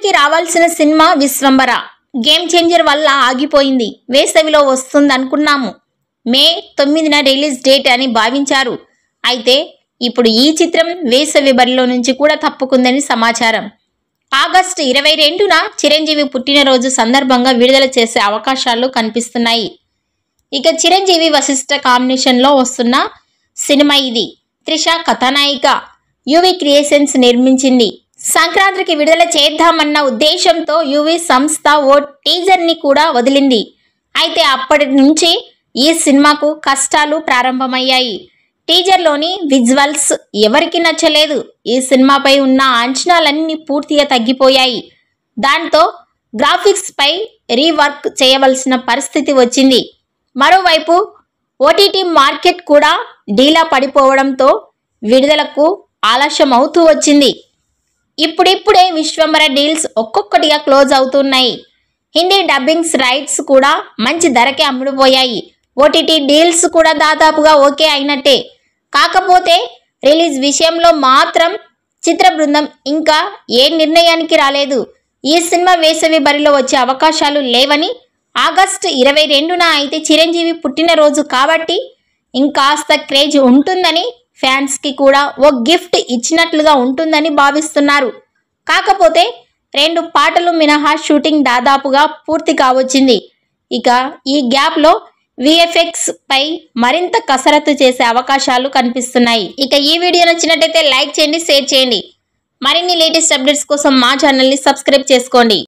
సంక్రాంతికి రావాల్సిన cinema Vishwambhara game changer వల్ల ఆగిపోయింది. వేసవిలో వస్తుందనుకున్నాము. మే 9న రిలీజ్ డేట్ అని భావించారు. అయితే ఇప్పుడు ఈ చిత్రం వేసవి బరిలో నుంచి కూడా తప్పుకుందని సమాచారం. ఆగస్టు 22న చిరంజీవి పుట్టినరోజు సందర్భంగా విడుదల చేసే అవకాశాలు కనిపిస్తున్నాయి. ఇక చిరంజీవి వశిష్ఠ కాంబినేషన్లో వస్తున్న సినిమా ఇది. త్రిష కథానాయిక. యువి క్రియేషన్స్ నిర్మించింది. సంక్రాంతికి విడుదల చేద్దామన్న ఉద్దేశంతో యువి సంస్థ ఓ టీజర్ని కూడా వదిలింది. అయితే అప్పటి నుంచి ఈ సినిమాకు కష్టాలు ప్రారంభమయ్యాయి. టీజర్లోని విజువల్స్ ఎవరికి నచ్చలేదు. ఈ సినిమాపై ఉన్న అంచనాలన్నీ పూర్తిగా తగ్గిపోయాయి. దాంతో గ్రాఫిక్స్పై రీవర్క్ చేయవలసిన పరిస్థితి వచ్చింది. మరోవైపు ఓటీటీ మార్కెట్ కూడా డీలా పడిపోవడంతో విడుదలకు ఆలస్యం అవుతూ వచ్చింది. ఇప్పుడిప్పుడే విశ్వంబర డీల్స్ ఒక్కొక్కటిగా క్లోజ్ అవుతున్నాయి. హిందీ డబ్బింగ్స్ రైట్స్ కూడా మంచి ధరకే అమ్ముడుపోయాయి. ఓటీటీ డీల్స్ కూడా దాదాపుగా ఓకే అయినట్టే. కాకపోతే రిలీజ్ విషయంలో మాత్రం చిత్ర బృందం ఇంకా ఏ నిర్ణయానికి రాలేదు. ఈ సినిమా వేసవి బరిలో వచ్చే అవకాశాలు లేవని, ఆగస్టు 22న అయితే చిరంజీవి పుట్టినరోజు కాబట్టి ఇంకాస్త క్రేజ్ ఉంటుందని, ఫ్యాన్స్కి కూడా ఓ గిఫ్ట్ ఇచ్చినట్లుగా ఉంటుందని భావిస్తున్నారు. కాకపోతే 2 పాటలు మినహా షూటింగ్ దాదాపుగా పూర్తి కావచ్చింది. ఇక ఈ గ్యాప్లో విఎఫ్ఎక్స్ పై మరింత కసరత్తు చేసే అవకాశాలు కనిపిస్తున్నాయి. ఇక ఈ వీడియో నచ్చినట్టయితే లైక్ చేయండి, షేర్ చేయండి. మరిన్ని లేటెస్ట్ అప్డేట్స్ కోసం మా ఛానల్ని సబ్స్క్రైబ్ చేసుకోండి.